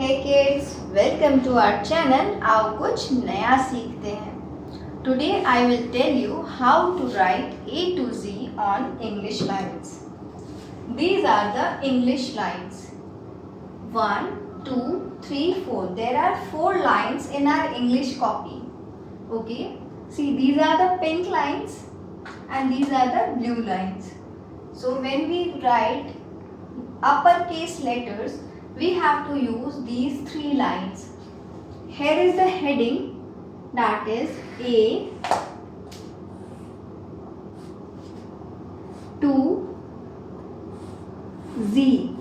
Hey kids, welcome to our channel आओ कुछ नया सीखते हैं. Today I will tell you how to write A to Z on English lines. These are the English lines. 1, 2, 3, 4. There are 4 lines in our English copy. Okay. See, these are the pink lines and these are the blue lines. So when we write uppercase letters, we have to use these 3 lines. Here is the heading, that is A to Z.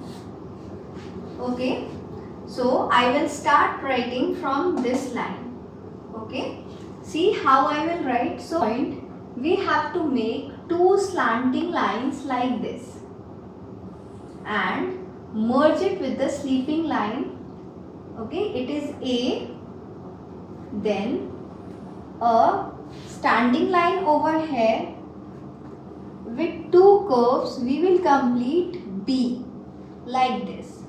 Okay, so I will start writing from this line. Okay, see how I will write. So we have to make 2 slanting lines like this and merge it with the sleeping line. Okay, it is A, then a standing line over here with 2 curves. We will complete B like this.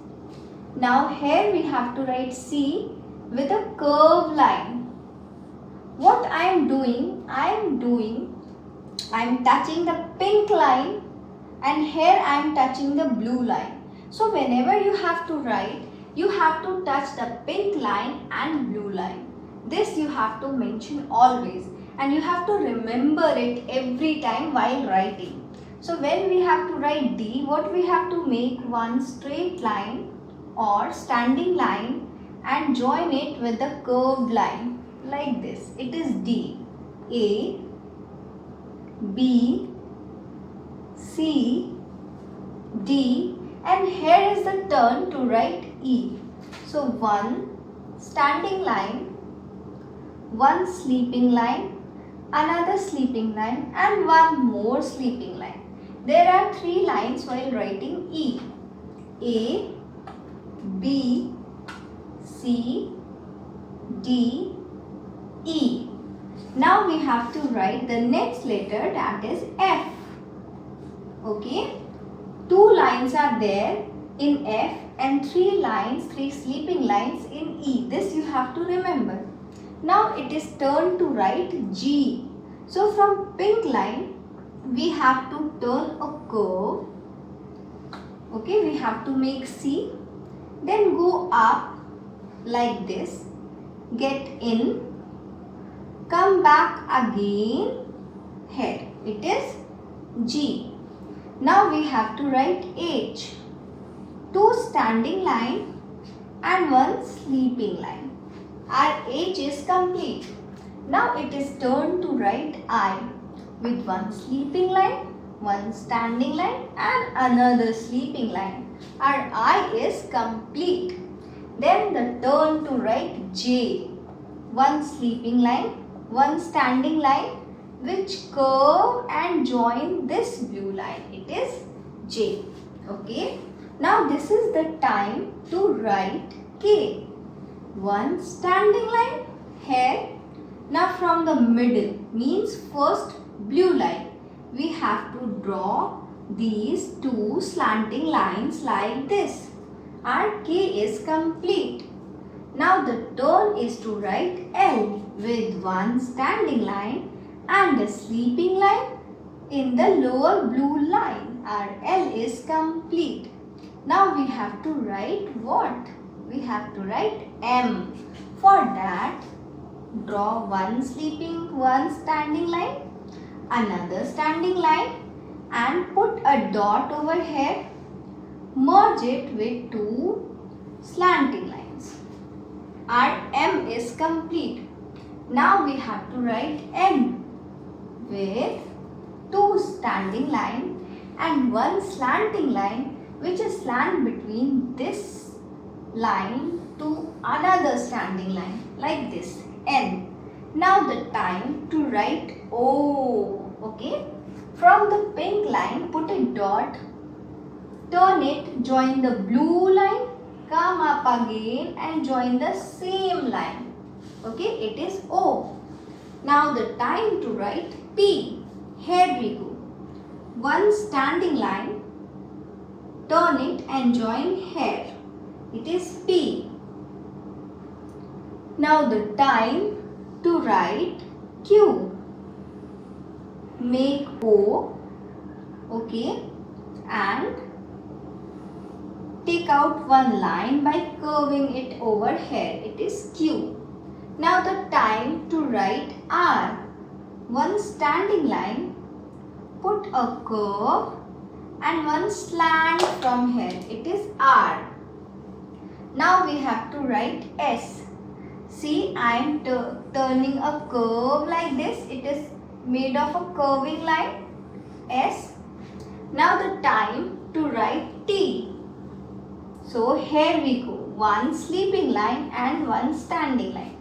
Now here we have to write C with a curved line. What I am doing, I am touching the pink line and here I am touching the blue line. So whenever you have to write, you have to touch the pink line and blue line. This you have to mention always and you have to remember it every time while writing. So when we have to write D, what we have to make one straight line or standing line and join it with the curved line like this. It is D. A, B, C, D, and here is the turn to write E. So one standing line, one sleeping line, another sleeping line and one more sleeping line. There are 3 lines while writing E. A, B, C, D, E. Now we have to write the next letter, that is F. Okay. 2 lines are there in F and 3 lines, 3 sleeping lines in E. This you have to remember. Now it is turn to write G. So from pink line, we have to turn a curve. Okay, we have to make C. Then go up like this. Get in. Come back again. Here. It is G. Now we have to write H. 2 standing line and 1 sleeping line. Our H is complete. Now it is turn to write I with 1 sleeping line, 1 standing line and another sleeping line. Our I is complete. Then the turn to write J. 1 sleeping line, 1 standing line which curve and join this blue line. It is J. Okay. Now this is the time to write K. 1 standing line here. Now from the middle means first blue line, we have to draw these 2 slanting lines like this. Our K is complete. Now the turn is to write L with 1 standing line and a sleeping line in the lower blue line. Our L is complete. Now we have to write what? We have to write M. For that, draw 1 sleeping, 1 standing line, another standing line and put a dot over here. Merge it with 2 slanting lines. Our M is complete. Now we have to write N with 2 standing line and 1 slanting line which is slant between this line to another standing line like this, N. Now the time to write O. Okay. From the pink line, put a dot, turn it, join the blue line, come up again and join the same line. Okay, it is O. Now the time to write P. Here we go. 1 standing line, turn it and join here. It is P. Now the time to write Q. Make O, okay, and take out one line by curving it over here. It is Q. Now the time to write R. One standing line, put a curve and one slant from here. It is R. Now we have to write S. See, I am turning a curve like this. It is made of a curving line, S. Now the time to write T. So here we go. One sleeping line and one standing line.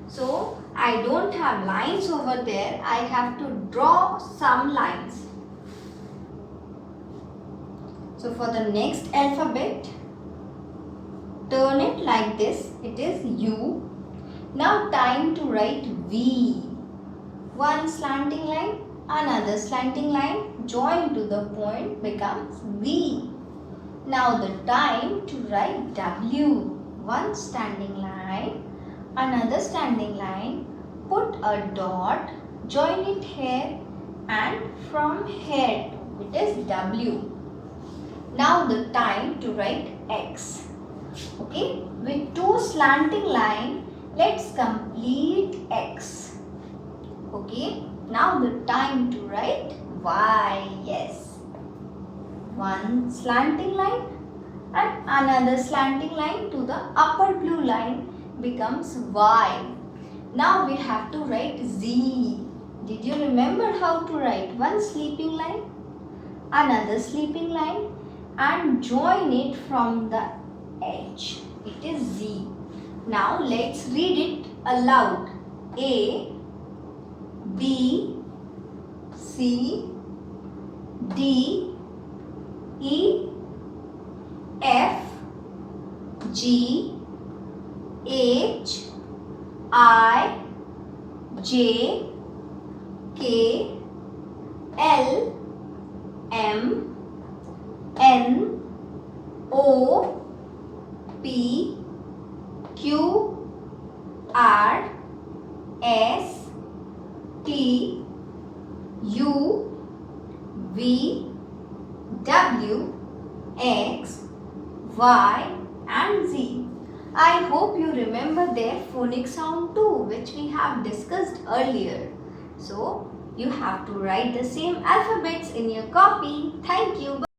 So I don't have lines over there. I have to draw some lines. So for the next alphabet, turn it like this. It is U. Now time to write V. One slanting line, another slanting line, join to the point becomes V. Now the time to write W. One standing line, another standing line, put a dot, join it here and from here it is W. Now the time to write X. Okay, with two slanting line, let's complete X. Okay, now the time to write Y. Yes, one slanting line and another slanting line to the upper blue line becomes Y. Now we have to write Z. Did you remember how to write? One sleeping line, another sleeping line and join it from the edge. It is Z. Now let's read it aloud. A, B, C, D, E, F, G, H, I, J, K, L, M, N, O, P, Q, R, S, T, U, V, W, X, Y and Z. I hope you remember their phonic sound too, which we have discussed earlier. So, you have to write the same alphabets in your copy. Thank you.